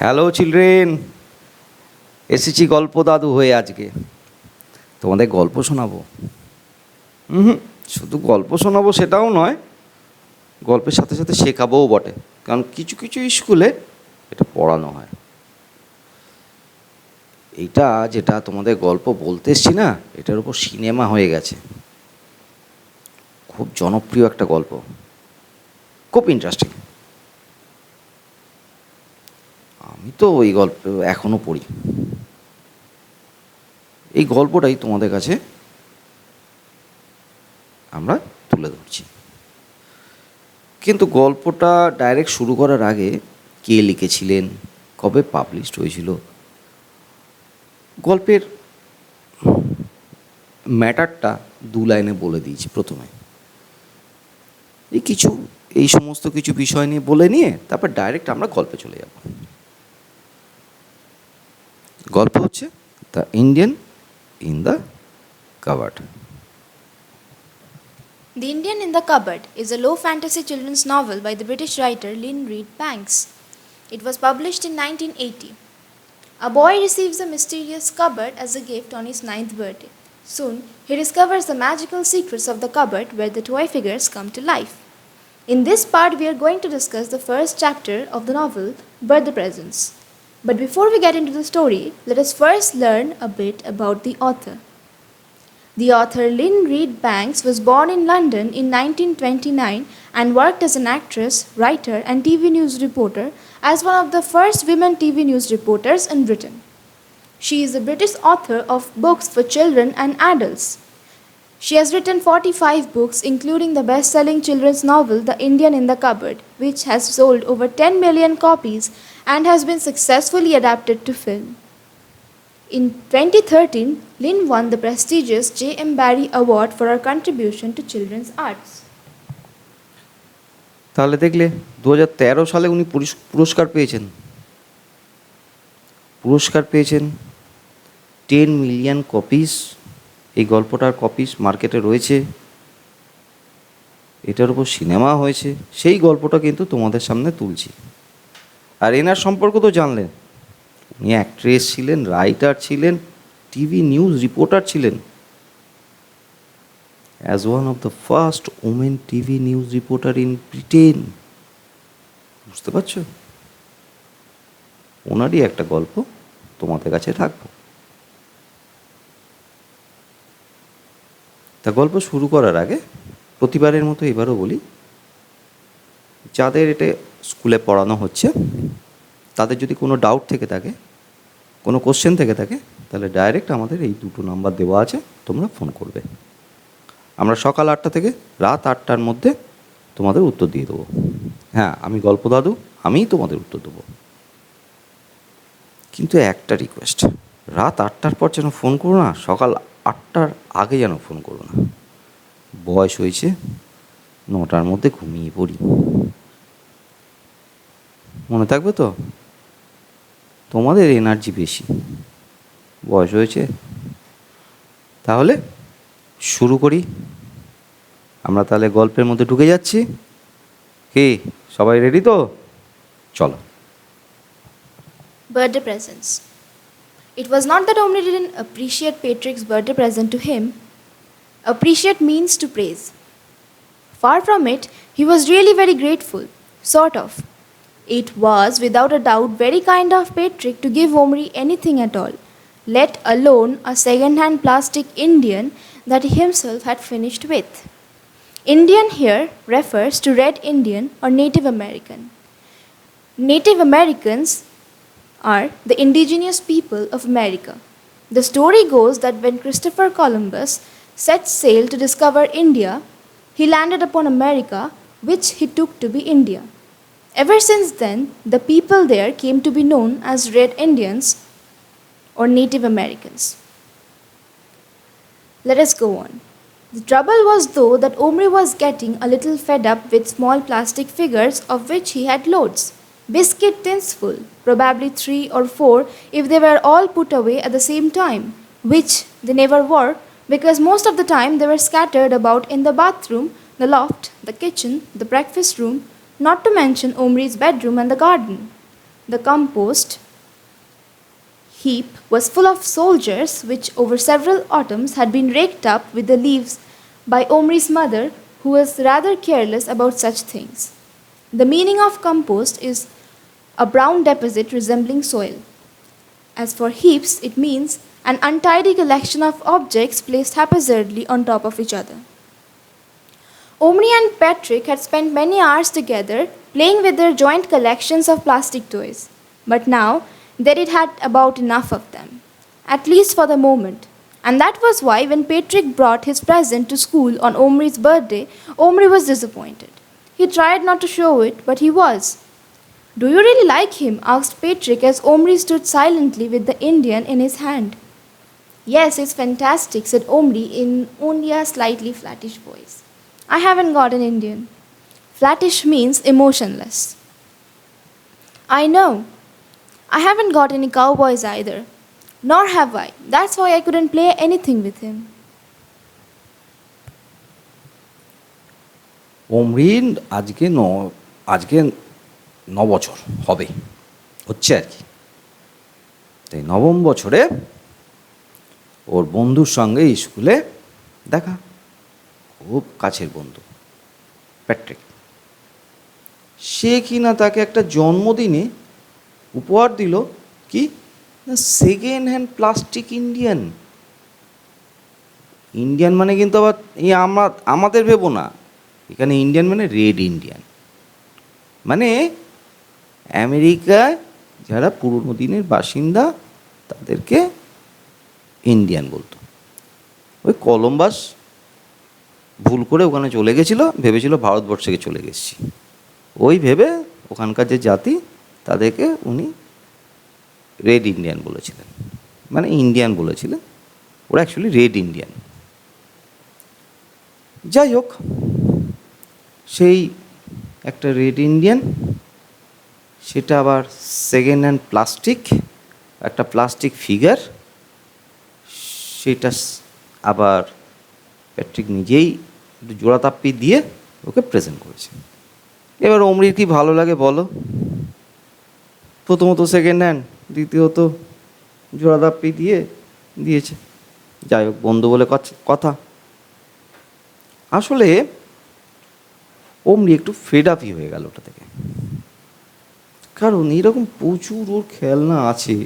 Hello children, এসেছি গল্প দাদু হয়ে আজকে তোমাদের গল্প শোনাবো। হুম, শুধু গল্প শোনাবো সেটাও নয়, গল্পের সাথে সাথে শেখাবোও বটে, কারণ কিছু কিছু স্কুলে এটা পড়ানো হয়। এইটা যেটা তোমাদের গল্প বলতে এসছি না, এটার উপর সিনেমা হয়ে গেছে। খুব জনপ্রিয় একটা গল্প, খুব ইন্টারেস্টিং। আমি তো ওই গল্প এখনও পড়ি। এই গল্পটাই তোমাদের কাছে আমরা তুলে ধরছি, কিন্তু গল্পটা ডাইরেক্ট শুরু করার আগে কে লিখেছিলেন, কবে পাবলিশড হয়েছিল, গল্পের ম্যাটারটা দু লাইনে বলে দিয়েছি প্রথমে। এই সমস্ত কিছু বিষয় নিয়ে বলে নিয়ে তারপর ডাইরেক্ট আমরা গল্পে চলে যাব। গল্প হচ্ছে the Indian in the covered. The Indian in the Cupboard is a low fantasy children's novel by the British writer Lynn Reed Banks. It was published in 1980. A boy receives a mysterious cupboard as a gift on his 9th birthday. Soon, he discovers the magical secrets of the cupboard where the toy figures come to life. In this part, we are going to discuss the first chapter of the novel, Birthday Presents. But before we get into the story, let us first learn a bit about the author. The author Lynn Reed Banks was born in London in 1929 and worked as an actress, writer, and TV news reporter as one of the first women TV news reporters in Britain. She is a British author of books for children and adults. She has written 45 books, including the best selling children's novel The Indian in the Cupboard, which has sold over 10 million copies and has been successfully adapted to film. In 2013, Lynn won the prestigious J.M. Barrie Award for her contribution to children's arts. তাহলে দেখলে 2013 সালে উনি পুরস্কার পেয়েছেন 10 million copies. এই গল্পটার copies মার্কেটে রয়েছে, এটার উপর সিনেমা হয়েছে। সেই গল্পটা কিন্তু তোমাদের সামনে তুলছি। আর এনার সম্পর্ক তো জানলেন, উনি অ্যাক্ট্রেস ছিলেন, রাইটার ছিলেন, টিভি নিউজ রিপোর্টার ছিলেন। As one of the first women TV news reporter in Britain. বুঝতে পারছো? ওনারই একটা গল্প তোমাদের কাছে রাখবো। তা গল্প শুরু করার আগে প্রতিবারের মতো এবারও বলি, যাদের এটা স্কুলে পড়ানো হচ্ছে তাদের যদি কোনো ডাউট থেকে থাকে, কোনো কোশ্চেন থেকে থাকে, তাহলে ডাইরেক্ট আমাদের এই দুটো নাম্বার দেওয়া আছে, তোমরা ফোন করবে। আমরা সকাল 8টা থেকে রাত 8টার মধ্যে তোমাদের উত্তর দিয়ে দেবো। হ্যাঁ, আমি গল্প দাদু, আমিই তোমাদের উত্তর দেবো। কিন্তু একটা রিকোয়েস্ট, রাত 8টার পর যেন ফোন করো না, সকাল 8টার আগে যেন ফোন করো না। বয়স হয়েছে, 9টার মধ্যে ঘুমিয়ে পড়ি। মনে থাকবে তো? তোমাদের এনার্জি বেশি, বয়স হয়েছে। তাহলে শুরু করি। আমরা তাহলে গল্পের মধ্যে ঢুকে যাচ্ছি। কি সবাই রেডি তো? চলো। Birthday presents. It was not that Omri didn't appreciate Patrick's birthday present to him. Appreciate means to praise. Far from it, he was really very grateful, sort of. It was, without a doubt, very kind of Patrick to give Omri anything at all, let alone a second-hand plastic Indian that he himself had finished with. Indian here refers to Red Indian or Native American. Native Americans are the indigenous people of America. The story goes that when Christopher Columbus set sail to discover India, he landed upon America, which he took to be India. Ever since then, the people there came to be known as Red Indians or Native Americans. Let us go on. The trouble was, though, that Omri was getting a little fed up with small plastic figures, of which he had loads. Biscuit tins full, probably 3 or 4 if they were all put away at the same time, which they never were, because most of the time they were scattered about in the bathroom, the loft, the kitchen, the breakfast room, not to mention Omri's bedroom and the garden. The compost heap was full of soldiers, which over several autumns had been raked up with the leaves by Omri's mother, who was rather careless about such things. The meaning of compost is a brown deposit resembling soil. As for heaps, it means an untidy collection of objects placed haphazardly on top of each other. Omri and Patrick had spent many hours together playing with their joint collections of plastic toys, but now they did had about enough of them, at least for the moment. And that was why, when Patrick brought his present to school on Omri's birthday, Omri was disappointed. He tried not to show it, but he was. Do you really like him? Asked Patrick as Omri stood silently with the Indian in his hand. Yes, it's fantastic, said Omri in only a slightly flattish voice. I haven't got an Indian. Flattish means emotionless. I know. I haven't got any cowboys either. Nor have I. That's why I couldn't play anything with him. অমরিন আজকে 9 বছর হবে, হচ্ছে আর কি। তাই নবম বছরে ওর বন্ধুর সঙ্গে স্কুলে দেখা, খুব কাছের বন্ধু প্যাট্রিক। সে কি না তাকে একটা জন্মদিনে উপহার দিল, কি না second hand plastic Indian. Indian মানে কিন্তু আবার আমাদের ভেবো না, এখানে ইন্ডিয়ান মানে রেড ইন্ডিয়ান, মানে আমেরিকায় যারা পুরনো দিনের বাসিন্দা তাদেরকে ইন্ডিয়ান বলতো। ওই কলম্বাস ভুল করে ওখানে চলে গেছিলো, ভেবেছিল ভারতবর্ষ থেকে চলে গেছি, ওই ভেবে ওখানকার যে জাতি তাদেরকে উনি রেড ইন্ডিয়ান বলেছিলেন, মানে ইন্ডিয়ান বলেছিলেন, ওরা অ্যাকচুয়ালি রেড ইন্ডিয়ান। যাই হোক, সেই একটা রেড ইন্ডিয়ান, সেটা আবার সেকেন্ড হ্যান্ড প্লাস্টিক, একটা প্লাস্টিক ফিগার, সেটা আবার প্যাট্রিক নিজেই একটু জোড়াতাপ্পি দিয়ে ওকে প্রেজেন্ট করেছে। এবার অমরির কি ভালো লাগে বলো? প্রথমত সেকেন্ড হ্যান্ড, দ্বিতীয়ত জোড়াতাপ্পি দিয়েছে। যাই হোক, বন্ধু বলে কথা। আসলে অমরি একটু ফেড আপই হয়ে গেল ওটা থেকে, কারণ এইরকম প্রচুর ওর খেলনা আছে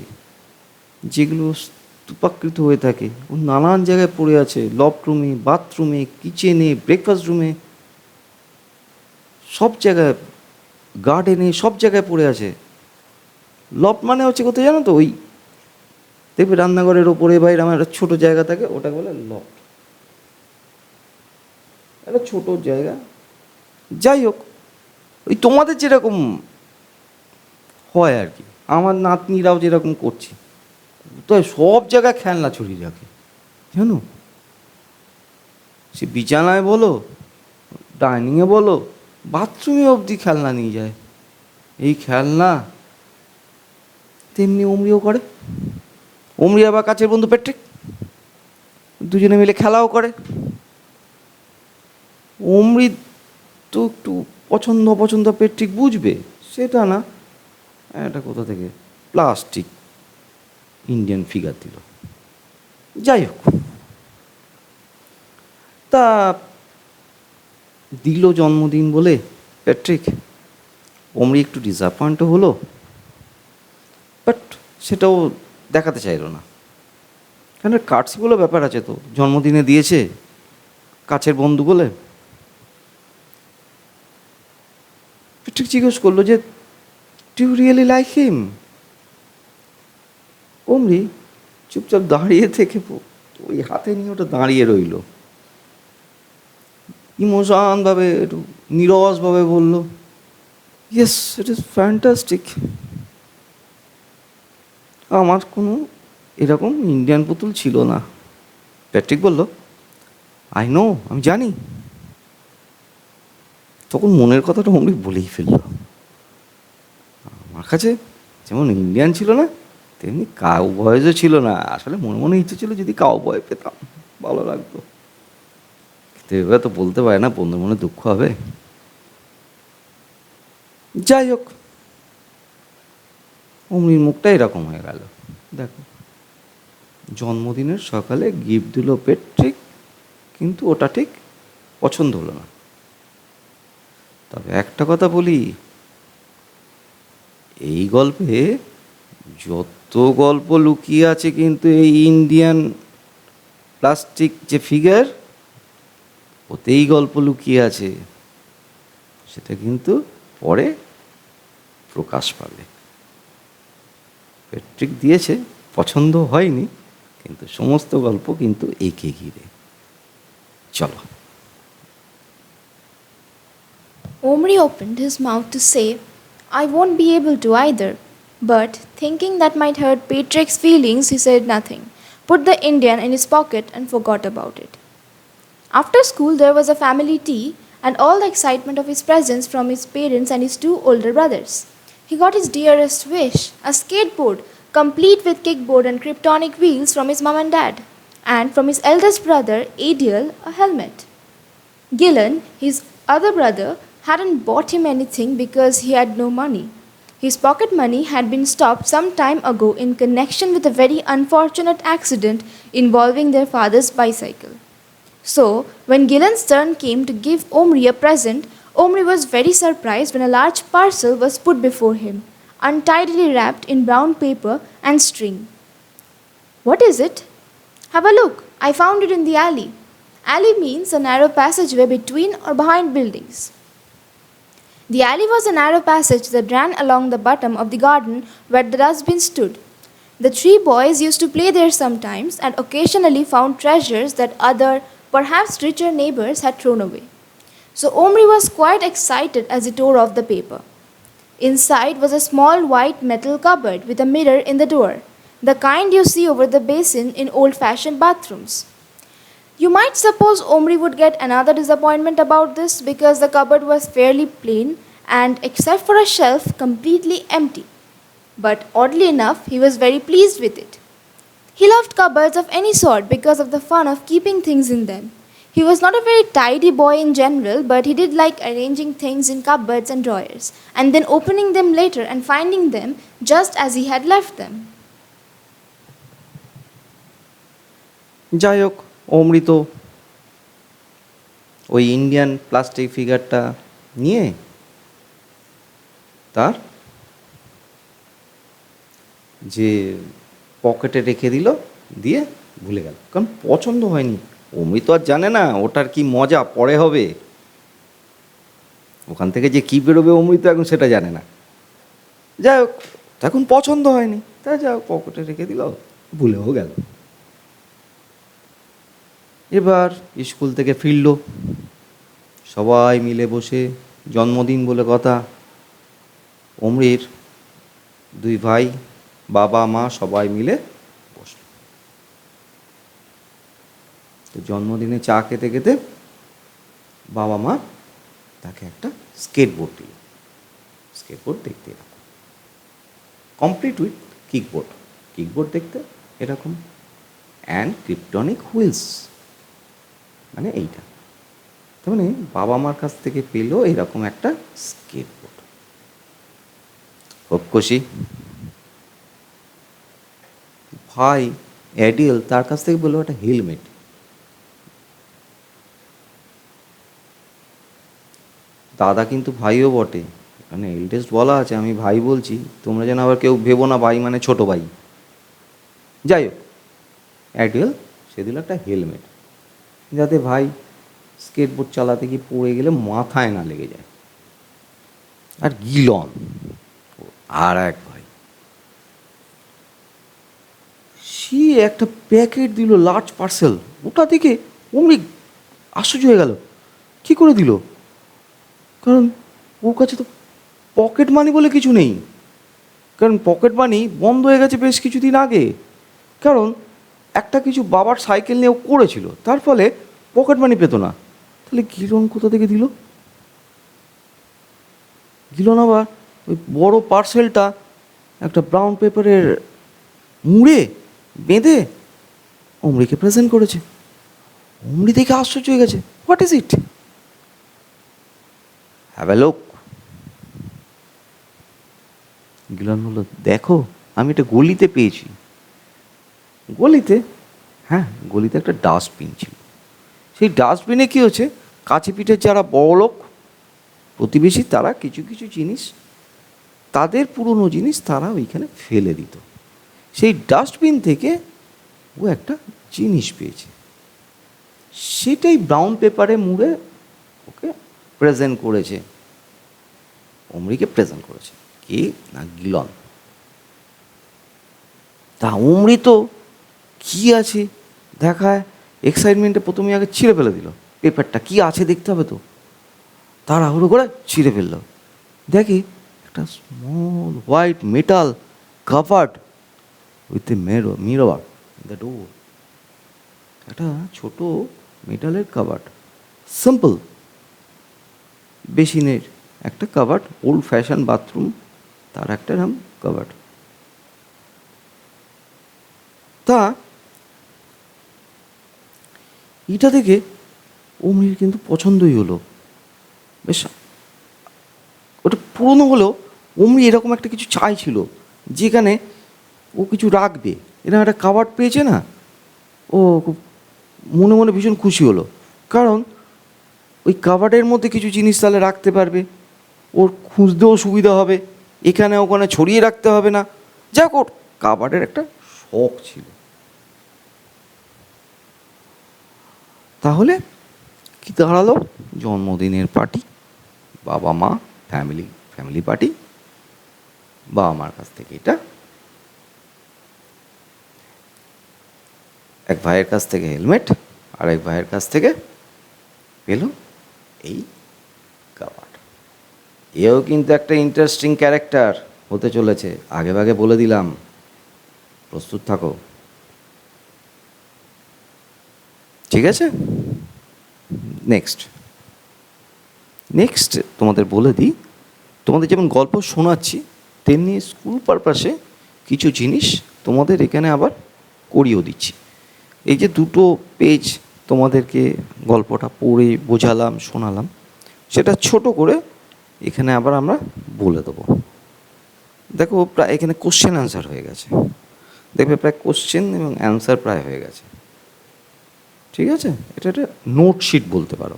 যেগুলো স্তূপাকৃত হয়ে থাকে, ও নানান জায়গায় পড়ে আছে, লফট রুমে, বাথরুমে, কিচেনে, ব্রেকফাস্ট রুমে, সব জায়গায়, গার্ডেনে, সব জায়গায় পড়ে আছে। লফট মানে হচ্ছে কোথায় জানো তো, ওই দেখবে রান্নাঘরের ওপরে বাইরে আমার একটা ছোটো জায়গা থাকে, ওটাকে বলে লফট, একটা ছোটো জায়গা। যাই হোক, ওই তোমাদের যেরকম হয় আর কি, আমার নাতনিরাও যেরকম করছে, তো সব জায়গায় খেলনা ছড়িয়ে রাখে জানো, সে বিছানায় বলো, ডাইনিংয়ে বলো, বাথরুমে অবধি খেলনা নিয়ে যায়। এই খেলনা তেমনি অমরিও করে। অমরি আবার কাছের বন্ধু প্যাট্রিক, দুজনে মিলে খেলাও করে। অমরি তো একটু পছন্দ প্যাট্রিক বুঝবে সেটা না, এটা কোথা থেকে প্লাস্টিক ইন্ডিয়ান ফিগার দিল। যাই হোক, তা দিল জন্মদিন বলে প্যাট্রিক, অমরি একটু ডিসঅ্যাপয়েন্টও হলো, বাট সেটাও দেখাতে চাইলো না, কারণ কার্ডসগুলো ব্যাপার আছে তো, জন্মদিনে দিয়েছে কাছের বন্ধু বলে। প্যাট্রিক জিজ্ঞেস করলো যে, do you really like him? অমরি চুপচাপ দাঁড়িয়ে থেকে ওই হাতে নিয়ে ওটা দাঁড়িয়ে রইল, ইমোশনভাবে একটু নিরসভাবে বলল, ইয়েস ইট ইজ ফ্যান্টাস্টিক। আমার কোনো এরকম ইন্ডিয়ান পুতুল ছিল না। প্যাট্রিক বলল, আই নো, আমি জানি। তখন মনের কথাটা অমরি বলেই ফেলল, আমার কাছে যেমন ইন্ডিয়ান ছিল না, তেমনি কাউ বয়েসও ছিল না। আসলে মনে মনে ইচ্ছে ছিল যদি কাউ বয় পেতাম ভালো লাগতো, কিন্তু এবার তো বলতে পারে না, বন্ধুর মনে দুঃখ হবে। যাই হোক, অমনির মুখটা এরকম হয়ে গেল। দেখো, জন্মদিনের সকালে গিফট দিল পেট্রিক, কিন্তু ওটা ঠিক পছন্দ হলো না। তবে একটা কথা বলি, এই গল্পে যত গল্প লুকিয়ে আছে, কিন্তু এই ইন্ডিয়ান প্লাস্টিক যে ফিগার, ওতেই গল্প লুকিয়ে আছে। সেটা কিন্তু পরে প্রকাশ পাবে। পেট্রিক দিয়েছে, পছন্দ হয়নি, কিন্তু সমস্ত গল্প কিন্তু একে ঘিরে। চলো। Omri opened his mouth to say, I won't be able to either. But, thinking that might hurt Patrick's feelings, he said nothing, put the Indian in his pocket, and forgot about it. After school, there was a family tea and all the excitement of his presence from his parents and his two older brothers. He got his dearest wish, a skateboard, complete with kickboard and kryptonic wheels from his mom and dad, and from his eldest brother, Adiel, a helmet. Gillen, his other brother, hadn't bought him anything because he had no money. His pocket money had been stopped some time ago in connection with a very unfortunate accident involving their father's bicycle. So, when Gillen's turn came to give Omri a present, Omri was very surprised when a large parcel was put before him, untidily wrapped in brown paper and string. What is it? Have a look. I found it in the alley. Alley means a narrow passageway between or behind buildings. The alley was a narrow passage that ran along the bottom of the garden where the dustbin stood. The three boys used to play there sometimes and occasionally found treasures that other, perhaps richer neighbors had thrown away. So Omri was quite excited as he tore off the paper. Inside was a small white metal cupboard with a mirror in the door, the kind you see over the basin in old fashioned bathrooms. You might suppose Omri would get another disappointment about this because the cupboard was fairly plain and, except for a shelf, completely empty. But oddly enough, he was very pleased with it. He loved cupboards of any sort because of the fun of keeping things in them. He was not a very tidy boy in general, but he did like arranging things in cupboards and drawers, and then opening them later and finding them just as he had left them. যাই হোক, অমৃত ওই Indian plastic ফিগারটা নিয়ে তার যে পকেটে রেখে দিল, দিয়ে ভুলে গেল, কারণ পছন্দ হয়নি। অমৃত আর জানে না ওটার কি মজা পরে হবে, ওখান থেকে যে কী বেরোবে অমৃত এখন সেটা জানে না। যাই হোক, এখন পছন্দ হয়নি, তাই যাই হোক পকেটে রেখে দিল, ভুলেও গেল। এবার স্কুল থেকে ফিরল, সবাই মিলে বসে, জন্মদিন বলে কথা। অমৃর দুই ভাই, বাবা মা সবাই মিলে বসল। তো জন্মদিনে চা খেতে খেতে বাবা মা তাকে একটা স্কেটবোর্ড দিল। স্কেটবোর্ড দেখতে এরকম, কমপ্লিট উইথ কিকবোর্ড। কিকবোর্ড দেখতে এরকম, অ্যান্ড ক্রিপ্টনিক হুইলস, মানে এইটা। তার মানে বাবা মার কাছ থেকে পেল এরকম একটা স্কেটবোর্ড। খুব খুশি। ভাই অ্যাডিয়েল তার কাছ থেকে বললো একটা হেলমেট। দাদা কিন্তু ভাইও বটে, মানে এল্ডেস্ট বলা আছে, আমি ভাই বলছি, তোমরা যেন আবার কেউ ভেবো না ভাই মানে ছোট ভাই। যাই হোক, অ্যাডিয়েল সে দিল একটা হেলমেট, যাতে ভাই স্কেটবোর্ড চালাতে গিয়ে পড়ে গেলে মাথায় না লেগে যায়। আর গিলন আর এক ভাই, সে একটা প্যাকেট দিল, লার্জ পার্সেল। ওটা দেখে অমনি আশ্চর্য হয়ে গেল, কী করে দিল, কারণ ওর কাছে তো পকেট মানি বলে কিছু নেই। কারণ পকেট মানি বন্ধ হয়ে গেছে বেশ কিছুদিন আগে, কারণ একটা কিছু বাবার সাইকেল নিয়ে ও করেছিল, তার ফলে পকেট মানি পেত না। তাহলে গিলন কোথা থেকে দিল? গিলন আবার ওই বড় পার্সেলটা একটা ব্রাউন পেপারের মুড়ে বেঁধে অমরিকে প্রেজেন্ট করেছে। অমরি দেখে আশ্চর্য হয়ে গেছে, what is it? Have a look. Glion বলল, দেখো আমি এটা গলিতে পেয়েছি। গলিতে? হ্যাঁ, গলিতে একটা ডাস্টবিন ছিল। সেই ডাস্টবিনে কী হচ্ছে, কাছে পিঠের যারা বড়লোক প্রতিবেশী তারা কিছু কিছু জিনিস, তাদের পুরনো জিনিস তারা ওইখানে ফেলে দিত। সেই ডাস্টবিন থেকে ও একটা জিনিস পেয়েছে, সেটাই ব্রাউন পেপারে মুড়ে ওকে প্রেজেন্ট করেছে, অমরিকে প্রেজেন্ট করেছে। কে না, গিলন। তা অমরি তো কী আছে দেখায়, এক্সাইটমেন্টে প্রথমে আগে ছিঁড়ে ফেলে দিল পেপারটা, কি আছে দেখতে হবে তো, তাড়াহুড়ো করে ছিঁড়ে ফেলল। দেখি একটা small white metal covered with a mirror the door. একটা ছোট মেটালের কাভার্ড, সিম্পল বেসিনের একটা কাভার্ড, ওল্ড ফ্যাশন বাথরুম তার একটা নাম কাভার্ড। তা এটা দেখে অমরির কিন্তু পছন্দই হলো। বেশ, ওটা পুরনো হলেও অমরি এরকম একটা কিছু চাইছিল যেখানে ও কিছু রাখবে, এরকম একটা কাভার্ড পেয়েছে না, ও খুব মনে মনে ভীষণ খুশি হলো। কারণ ওই কাভার্ডের মধ্যে কিছু জিনিস তাহলে রাখতে পারবে, ওর খুঁজতেও সুবিধা হবে, এখানে ওখানে ছড়িয়ে রাখতে হবে না। যাক, ওর কাভার্ডের একটা শখ ছিল। তাহলে কি দাঁড়ালো, জন্মদিনের পার্টি, বাবা মা, ফ্যামিলি পার্টি, বাবা মার কাছ থেকে এটা, এক ভাইয়ের কাছ থেকে হেলমেট, আর এক ভাইয়ের কাছ থেকে পেল এই কাভার্ড। এও কিন্তু একটা ইন্টারেস্টিং ক্যারেক্টার হতে চলেছে, আগে ভাগে বলে দিলাম, প্রস্তুত থাকো। ঠিক আছে, নেক্সট তোমাদের বলে দিই, তোমাদের যেমন গল্প শোনাচ্ছি তেমনি স্কুল পারপাসে কিছু জিনিস তোমাদের এখানে আবার করিয়েও দিচ্ছি। এই যে দুটো পেজ তোমাদেরকে গল্পটা পড়ে বোঝালাম, শোনালাম, সেটা ছোট করে এখানে আবার আমরা বলে দেবো। দেখো প্রায় এখানে কোশ্চেন অ্যান্সার হয়ে গেছে, দেখবে প্রায় কোশ্চেন এবং অ্যান্সার প্রায় হয়ে গেছে। ঠিক আছে, এটা একটা নোটশিট বলতে পারো।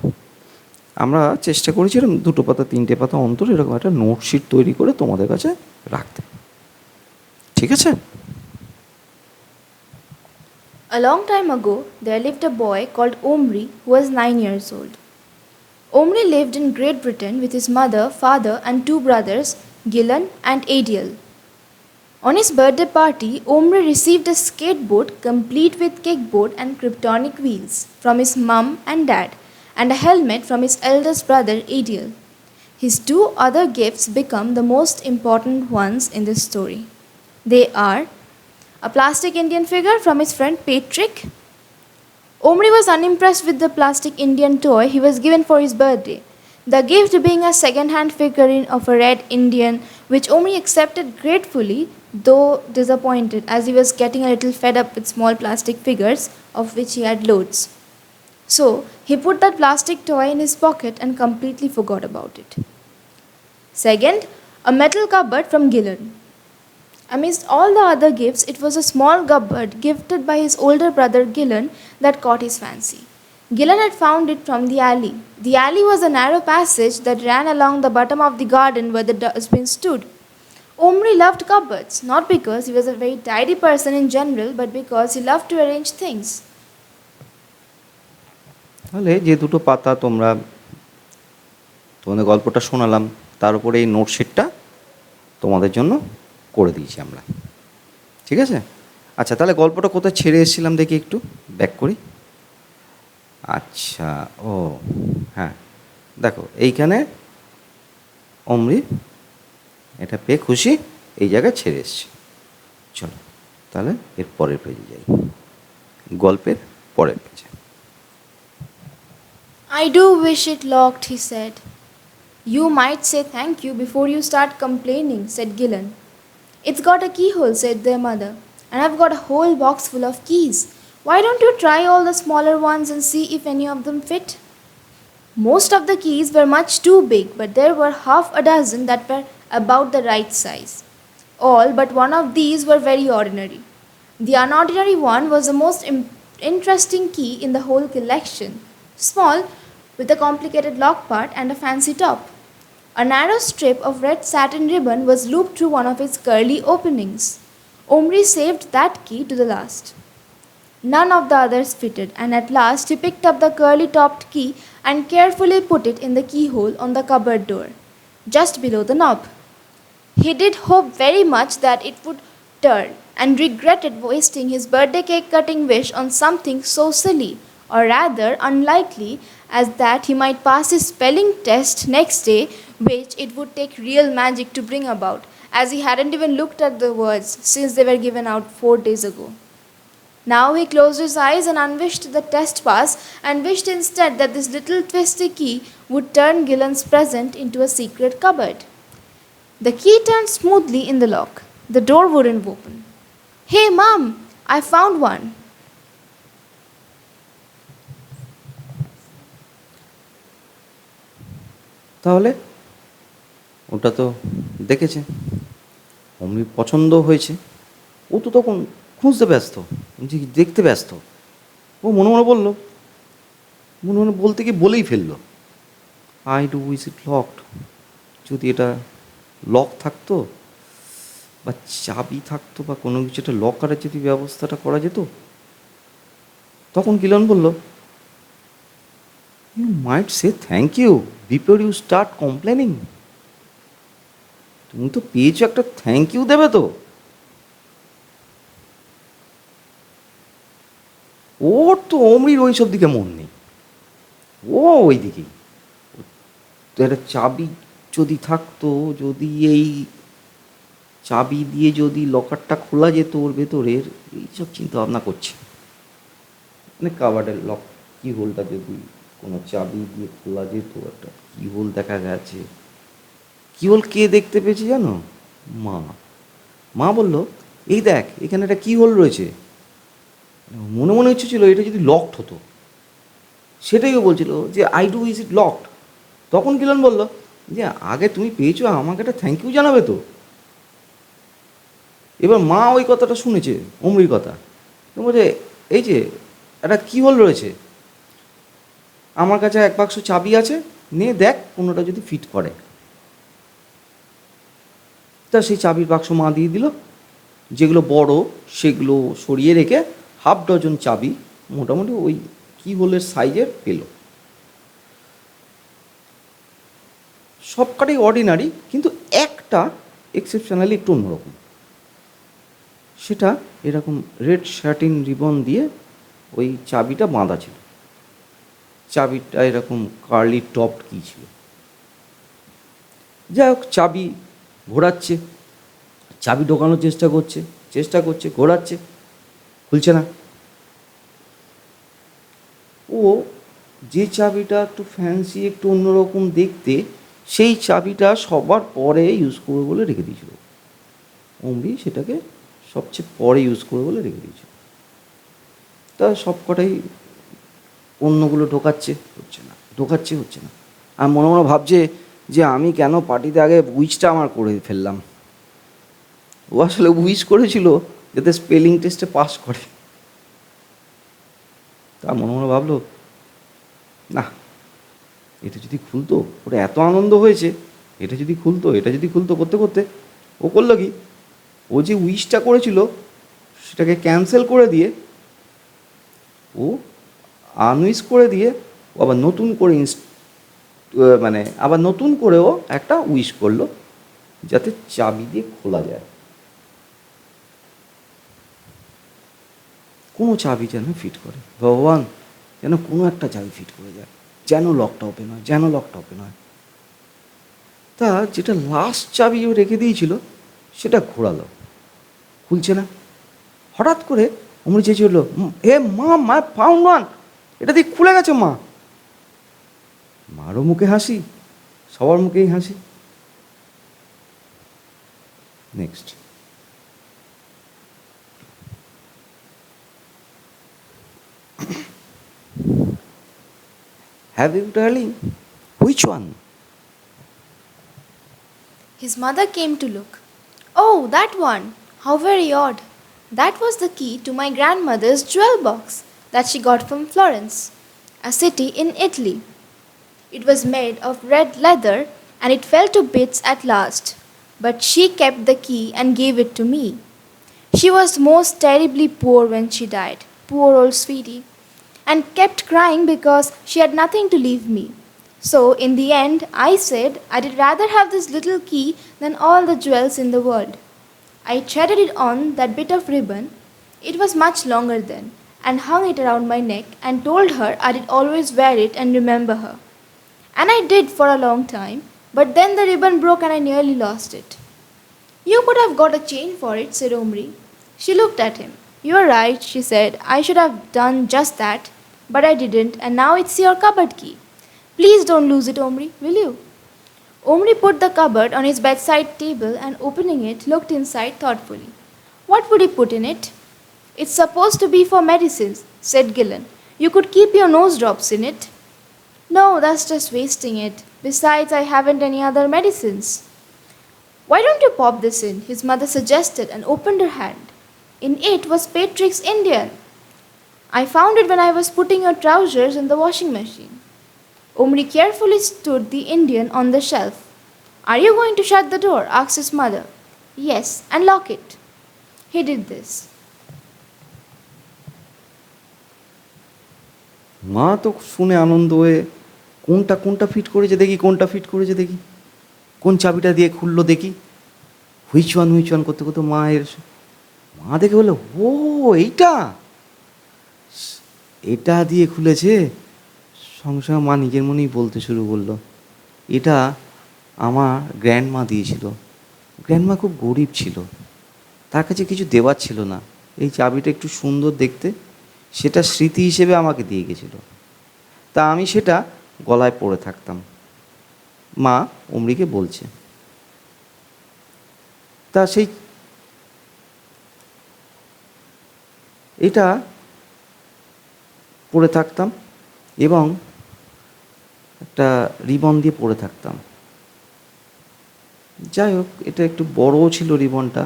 আমরা চেষ্টা করেছিলাম 2 পাতা 3টে পাতা অন্তর এরকম একটা নোটশিট তৈরি করে তোমাদের কাছে রাখতে। ঠিক আছে। A long time ago, there lived a boy called Omri who was 9 years old. Omri lived in Great Britain with his mother, father, and 2 brothers, Gillen and Adiel. On his birthday party, Omri received a skateboard complete with kickboard and kryptonic wheels from his mum and dad, and a helmet from his eldest brother, Adiel. His 2 other gifts become the most important ones in this story. They are a plastic Indian figure from his friend Patrick. Omri was unimpressed with the plastic Indian toy he was given for his birthday. The gift being a second-hand figurine of a red Indian, which Omri accepted gratefully, though disappointed as he was getting a little fed up with small plastic figures, of which he had loads. So, he put that plastic toy in his pocket and completely forgot about it. Second, a metal cupboard from Gillen. Amidst all the other gifts, it was a small cupboard gifted by his older brother Gillen that caught his fancy. Gillen had found it from the alley. The alley was a narrow passage that ran along the bottom of the garden where the dustbin stood. Omri loved cupboards, not because he was a very tidy person in general, but because he loved to arrange things. তাহলে যে 2 পাতা তোমাদের গল্পটা শোনালাম, তার উপরে এই নোটশিটটা তোমাদের জন্য করে দিয়েছি আমরা। ঠিক আছে, আচ্ছা তাহলে গল্পটা কোথায় ছেড়ে এসেছিলাম দেখি একটু ব্যাক করি। আচ্ছা, ও হ্যাঁ, দেখো এইখানে অমরি এটা পেয়ে খুশি, এই জায়গায় ছেড়ে এসছি। চলো তাহলে এর পরের পেজে যাই, গল্পের পরের পেজে। I do wish it locked, he said. You might say thank you before you start complaining, said Gillen. It's got a keyhole, said their mother, and I've got a whole box full of keys. Why don't you try all the smaller ones and see if any of them fit? Most of the keys were much too big, but there were half a dozen that were about the right size. All but one of these were very ordinary. The unordinary one was the most interesting key in the whole collection. Small, with a complicated lock part and a fancy top. A narrow strip of red satin ribbon was looped through one of its curly openings. Omri saved that key to the last. None of the others fitted, and at last he picked up the curly topped key and carefully put it in the keyhole on the cupboard door, just below the knob. He did hope very much that it would turn, and regretted wasting his birthday cake cutting wish on something so silly, or rather unlikely, as that he might pass his spelling test next day, which it would take real magic to bring about, as he hadn't even looked at the words since they were given out 4 days ago. Now he closed his eyes and unwished the test pass and wished instead that this little twisty key would turn Gillen's present into a secret cupboard. The key turned smoothly in the lock. The door wouldn't open. Hey, Mom, I found one. তাহলে ওটা তো দেখেছে, অমনি পছন্দ হয়েছে, ও তো তখন খুঁজতে ব্যস্ত, যে দেখতে ব্যস্ত। ও মনে মনে বলল, মনে মনে বলতে গিয়ে বলেই ফেললো, I do is it locked. যদি এটা লক থাকতো বা চাবি থাকতো বা কোনো কিছু একটা লক করার যদি ব্যবস্থাটা করা যেত। তখন কিলন বলল, you might say thank you before you start complaining. তুমি তো পেয়েছো, একটা থ্যাংক ইউ দেবে তো। ওর তো অমরির ওই সব দিকে মন নেই, ও ওই দিকেই। তো একটা চাবি যদি থাকতো, যদি এই চাবি দিয়ে যদি লকারটা খোলা যেত ওর ভেতরের, এইসব চিন্তা ভাবনা করছে। মানে কাবার্ডের লক কি হোলটা যদি কোনো চাবি দিয়ে খোলা যেত, একটা কি হোল দেখা গেছে। কি হোল কে দেখতে পেয়েছে জানো? মা। মা বলল, এই দেখ এখানে একটা কি হোল রয়েছে। মনে মনে হচ্ছে ছিল এটা যদি লকড হতো। সেটাইও বলছিল যে I do is it locked. তখন কিলন বলল যে আগে তুমি পেয়েছো, আমাকে একটা থ্যাংক ইউ জানাবে তো। এবার মা ওই কথাটা শুনেছে, অমরির কথা, বলছে এই যে একটা কি হোল রয়েছে, আমার কাছে এক বাক্স চাবি আছে, নে দেখ কোনোটা যদি ফিট করে। তা সেই চাবির বাক্স মা দিয়ে দিল, যেগুলো বড় সেগুলো সরিয়ে রেখে হাফ ডজন চাবি মোটামুটি ওই কি হোলের সাইজের পেল। সবকটাই অর্ডিনারি, কিন্তু একটা এক্সেপশনালি একটু অন্যরকম। সেটা এরকম রেড শার্টিন রিবন দিয়ে ওই চাবিটা বাঁধা ছিল। চাবিটা এরকম কার্লি টপড কি ছিল। যাই হোক, চাবি ঘোরাচ্ছে, চাবি ঢোকানোর চেষ্টা করছে, ঘোরাচ্ছে, খুলছে না। ও যে চাবিটা একটু ফ্যান্সি, একটু অন্যরকম দেখতে, সেই চাবিটা সবার পরে ইউজ করবে বলে রেখে দিয়েছিল। অমরি সেটাকে সবচেয়ে পরে ইউজ করবে বলে রেখে দিয়েছিল। তা সব কটাই অন্যগুলো ঢোকাচ্ছে, হচ্ছে না। আর মনে মনে ভাবছে যে আমি কেন পার্টিতে আগে উইচটা আমার করে ফেললাম। ও আসলে উইচ করেছিল যাতে স্পেলিং টেস্টে পাস করে। তা মনে মনে ভাবলো, না এটা যদি খুলতো, ওটা এত আনন্দ হয়েছে, এটা যদি খুলতো করতে করতে ও করলো কি, ও যে উইশটা করেছিল সেটাকে ক্যান্সেল করে দিয়ে, ও আনউইশ করে দিয়ে, ও আবার নতুন করে আবার নতুন করেও একটা উইশ করলো, যাতে চাবি দিয়ে খোলা যায়। কোনো চাবি যেন ফিট করে, ভগবান যেন কোনো একটা চাবি ফিট করে যায়, যেন লকটা ওপেন হয়। তা যেটা লাস্ট চাবি ও রেখে দিয়েছিল সেটা ঘোরালো, খুলছে না। হঠাৎ করে অমনি চেঁচে উঠলো, হে মা, মা ফাউন্ড ওয়ান, এটা দিয়ে খুলে গেছে মা। মারও মুখে হাসি, সবার মুখেই হাসি। Next. Have you, darling? Which one? His mother came to look. Oh, that one! How very odd. That was the key to my grandmother's jewel box that she got from Florence, a city in Italy. It was made of red leather and it fell to bits at last. But she kept the key and gave it to me. She was most terribly poor when she died, poor old sweetie, and kept crying because she had nothing to leave me. So, in the end, I said I'd rather have this little key than all the jewels in the world. I threaded it on that bit of ribbon, it was much longer then, and hung it around my neck and told her I'd always wear it and remember her. And I did for a long time, but then the ribbon broke and I nearly lost it. You could have got a chain for it, said Omri. She looked at him. You are right, she said. I should have done just that, but I didn't, and now it's your cupboard key. Please don't lose it, Omri, will you? Omri put the cupboard on his bedside table and opening it, looked inside thoughtfully. What would he put in it? It's supposed to be for medicines, said Gillen. You could keep your nose drops in it. No, that's just wasting it. Besides, I haven't any other medicines. Why don't you pop this in? His mother suggested and opened her hand. In it was Patrick's Indian. I found it when I was putting your trousers in the washing machine. Omri carefully stood the Indian on the shelf. Are you going to shut the door? Asked his mother. Yes, and lock it. He did this. মা তো শুনে আনন্দ হয়ে কোনটা কোনটা fit করেছে দেখি, কোনটা fit করেছে দেখি, কোন চাবিটা দিয়ে খুললো দেখি, হুইচওয়ান করতে করতে মা দেখে বললো, ও এইটা, এটা দিয়ে খুলেছে। সঙ্গে সঙ্গে মা নিজের মনেই বলতে শুরু করলো, এটা আমার গ্র্যান্ডমা দিয়েছিল। গ্র্যান্ডমা খুব গরিব ছিল, তার কাছে কিছু দেওয়ার ছিল না, এই চাবিটা একটু সুন্দর দেখতে, সেটা স্মৃতি হিসেবে আমাকে দিয়ে গেছিল, তা আমি সেটা গলায় পরে থাকতাম। মা অমরিকে বলছে, তা এটা পরে থাকতাম এবং একটা রিবন দিয়ে পরে থাকতাম। যাই হোক, এটা একটু বড়ও ছিল রিবনটা,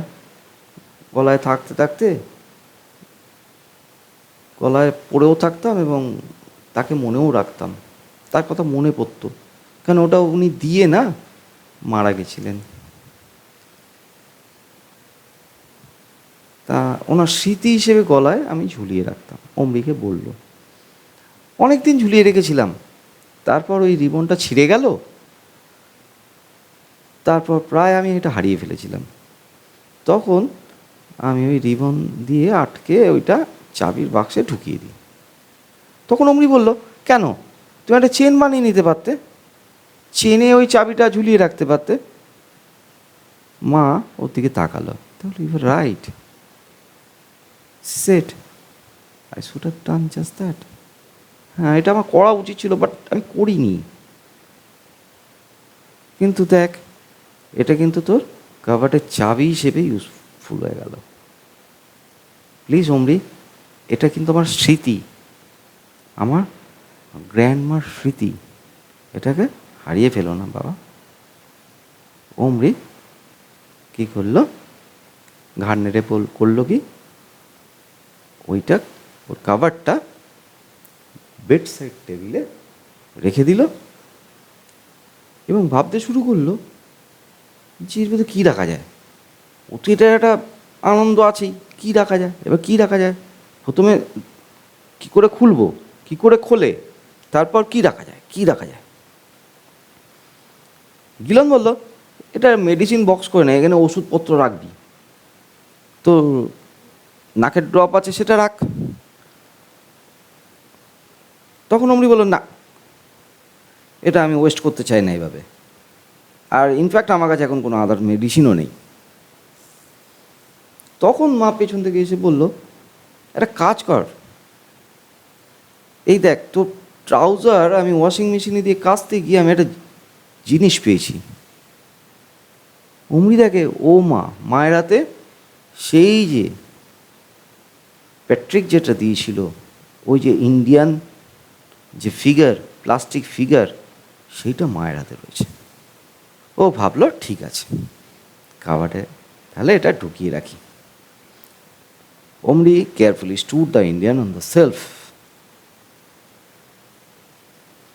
গলায় থাকতে থাকতে গলায় পরেও থাকতাম এবং তাকে মনেও রাখতাম, তার কথা মনে পড়তো, কেন ওটা উনি দিয়ে না মারা গেছিলেন। তা ওনার স্মৃতি হিসেবে গলায় আমি ঝুলিয়ে রাখতাম। অমরিকে বলল, অনেক দিন ঝুলিয়ে রেখেছিলাম, তারপর ওই রিবনটা ছিঁড়ে গেল, তারপর প্রায় আমি এটা হারিয়ে ফেলেছিলাম। তখন আমি ওই রিবন দিয়ে আটকে ওইটা চাবির বাক্সে ঢুকিয়ে দিই। তখন অমরি বলল, কেন, তুমি একটা চেন বানিয়ে নিতে পারতে, চেনে ওই চাবিটা ঝুলিয়ে রাখতে পারতে। মা ওর দিকে তাকালো, তাহলে you are right, said I should have done just that. হ্যাঁ, এটা আমার করা উচিত ছিল, বাট আমি করিনি। কিন্তু দেখ, এটা কিন্তু তোর কাভার্ডের চাবি হিসেবে ইউজফুল হয়ে গেল। প্লিজ অমরি, এটা কিন্তু আমার স্মৃতি, আমার গ্র্যান্ডমার স্মৃতি, এটাকে হারিয়ে ফেলো না বাবা। অমরি কী করলো, ঘাড় নেড়ে করলো কি, ওইটা ওর কাভারটা বেড সাইড টেবিলে রেখে দিল এবং ভাবতে শুরু করলো যে এর মধ্যে কী রাখা যায়। ও তো এটা একটা আনন্দ আছেই, কী রাখা যায়, এবার কী রাখা যায়, প্রথমে কী করে খুলবো, কী করে খোলে, তারপর কী রাখা যায়, কী রাখা যায়। গিলন বলল, এটা মেডিসিন বক্স করে না, এখানে ওষুধপত্র রাখবি, তো নাকের ড্রপ আছে সেটা রাখ। তখন অমরি বলল, না, এটা আমি ওয়েস্ট করতে চাই না এইভাবে, আর ইনফ্যাক্ট আমার কাছে এখন কোনো আদার মেডিসিনও নেই। তখন মা পেছন থেকে এসে বলল, একটা কাজ কর, এই দেখ তোর ট্রাউজার আমি ওয়াশিং মেশিনে দিয়ে কাচতে গিয়ে আমি একটা জিনিস পেয়েছি। অমরি দেখে, ও মায়ের হাতে সেই যে প্যাট্রিক যেটা দিয়েছিল, ওই যে ইন্ডিয়ান যে ফিগার, প্লাস্টিক ফিগার, সেইটা মায়ের হাতে রয়েছে। ও ভাবলো ঠিক আছে, কাভার্ডে তাহলে এটা ঢুকিয়ে রাখি। Omri carefully stood the Indian on the shelf.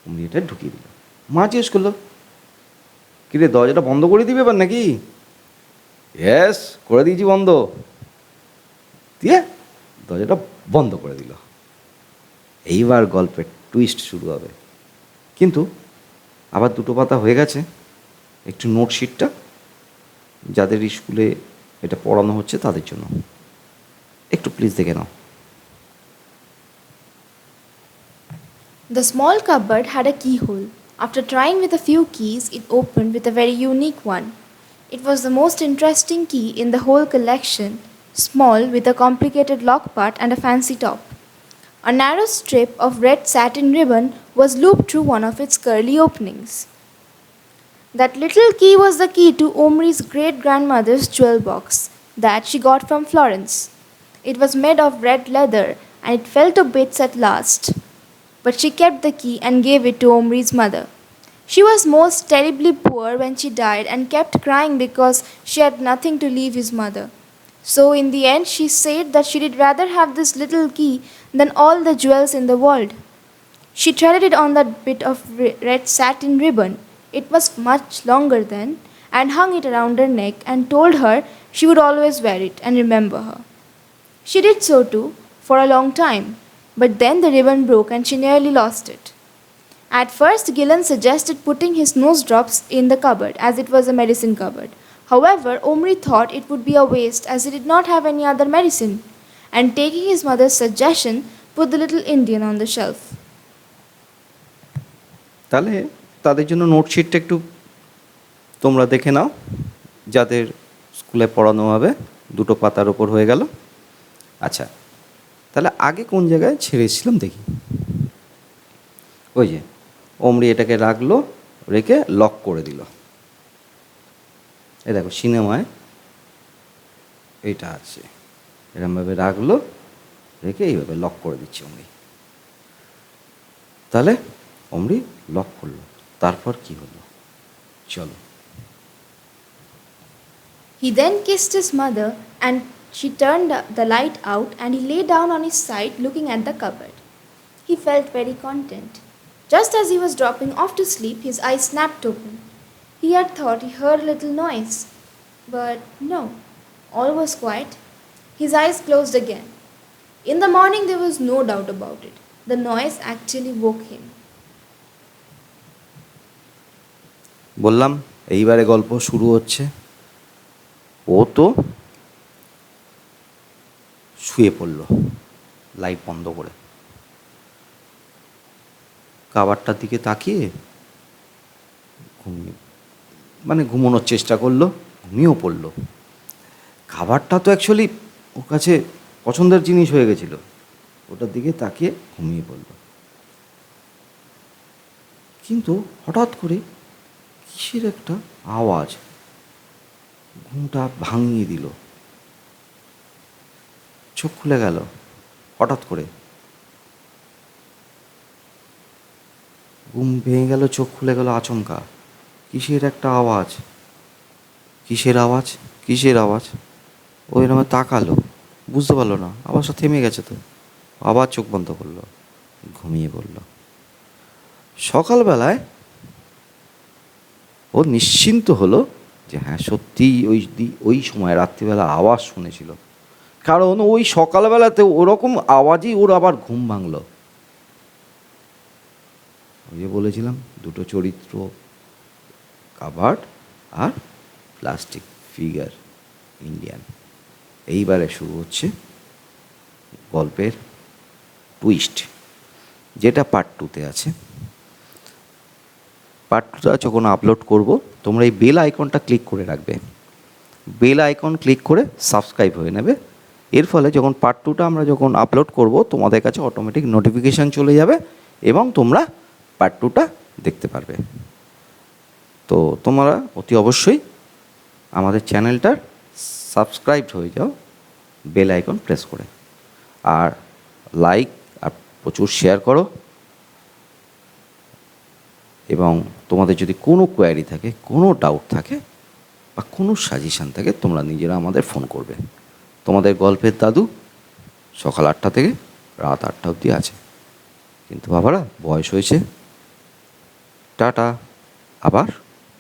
অমনি এটা ঢুকিয়ে দিল। মা জিজ্ঞেস করলো, কিরে দরজাটা বন্ধ করে দিবে এবার নাকি? ইয়েস, করে দিয়েছি বন্ধ। দিয়ে দরজাটা বন্ধ করে দিল। এইবার গল্পের টুইস্ট শুরু হবে। কিন্তু আবার দুটো পাতা হয়ে গেছে। একটু নোটশিটটা যাদের স্কুলে এটা পড়ানো হচ্ছে তাদের জন্য একটু প্লিজ দেখে নাও। The small cupboard had a keyhole. After trying with a few keys, it opened with a very unique one. It was the most interesting key in the whole collection, small with a complicated lock part and a fancy top. A narrow strip of red satin ribbon was looped through one of its curly openings. That little key was the key to Omri's great grandmother's jewel box that she got from Florence. It was made of red leather and it fell to bits at last. But she kept the key and gave it to Omri's mother. She was most terribly poor when she died and kept crying because she had nothing to leave his mother. So, in the end, she said that she did rather have this little key than all the jewels in the world. She threaded it on that bit of red satin ribbon. It was much longer then, and hung it around her neck and told her she would always wear it and remember her. She did so too, for a long time, but then the ribbon broke and she nearly lost it. At first, Gillen suggested putting his nose drops in the cupboard as it was a medicine cupboard. However, Omri thought it would be a waste as he did not have any other medicine, and taking his mother's suggestion, put the little Indian on the shelf. তাহলে তাদের জন্য নোটশিটটা একটু তোমরা দেখে নাও, যাদের স্কুলে পড়ানো হবে। দুটো পাতার ওপর হয়ে গেল। আচ্ছা, তাহলে আগে কোন জায়গায় ছেড়েছিলাম দেখি। ওই যে অমরি এটাকে রাখলো, রেখে লক করে দিল। এই দেখো সিনেমায় এইটা আছে, এরকমভাবে রাখলো, রেখে এইভাবে লক করে দিচ্ছে অমরি। তাহলে অমরি লক করলো। তারপর কি হলো চলো। He then kissed his mother and she turned the light out and he lay down on his side looking at the cupboard. He felt very content. Just as he was dropping off to sleep, his eyes snapped open. He had thought he heard a little noise, but no, all was quiet. His eyes closed again. In the morning, there was no doubt about it. The noise actually woke him. বললাম এইবারে গল্প শুরু হচ্ছে। ও তো শুয়ে পড়ল light বন্ধ করে, কাবারটার দিকে তাকিয়ে ঘুমানোর চেষ্টা করলো, ঘুমিয়েও পড়লো। খাবারটা তো অ্যাকচুয়ালি ওর কাছে পছন্দের জিনিস হয়ে গেছিল, ওটার দিকে তাকিয়ে ঘুমিয়ে পড়ল। কিন্তু হঠাৎ করে কিসের একটা আওয়াজ ঘুমটা ভাঙিয়ে দিল। চোখ খুলে গেল হঠাৎ করে, ঘুম ভেঙে গেল, চোখ খুলে গেল আচমকা। কিসের একটা আওয়াজ, কিসের আওয়াজ, কিসের আওয়াজ? ও এরকম তাকালো, বুঝতে পারলো না, আওয়াজটা থেমে গেছে তো। আবার চোখ বন্ধ করলো, ঘুমিয়ে পড়ল। সকালবেলায় ও নিশ্চিন্ত হলো যে হ্যাঁ সত্যিই ওই সময় রাত্রিবেলা আওয়াজ শুনেছিল, কারণ ওই সকালবেলাতে ওরকম আওয়াজই ওর আবার ঘুম ভাঙল। ওই যে বলেছিলাম দুটো চরিত্র, কাবার্ড আর প্লাস্টিক ফিগার ইন্ডিয়ান। এইবারে শুরু হচ্ছে গল্পের টুইস্ট, যেটা পার্ট 2-তে আছে। পার্ট 2টা যখন আপলোড করব, তোমরা এই বেল আইকনটা ক্লিক করে রাখবে। বেল আইকন ক্লিক করে সাবস্ক্রাইব হয়ে নেবে। এর ফলে যখন পার্ট 2টা আমরা যখন আপলোড করব, তোমাদের কাছে অটোমেটিক নোটিফিকেশান চলে যাবে এবং তোমরা পার্ট 2টা দেখতে পারবে। তো তোমরা অতি অবশ্যই আমাদের চ্যানেলটার সাবস্ক্রাইব হয়ে যাও বেল আইকন প্রেস করে, আর লাইক আর প্রচুর শেয়ার করো। এবং তোমাদের যদি কোনো কোয়ারি থাকে, কোনো ডাউট থাকে, বা কোনো সাজেশান থাকে তোমরা নিজেরা আমাদের ফোন করবে। তোমাদের গল্পের দাদু সকাল 8টা থেকে রাত 8টা অবধি আছে। কিন্তু বাবারা বয়স হয়েছে, টাটা, আবার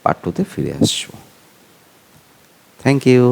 পার্ট 2তে ফিরে আসছো। Thank you.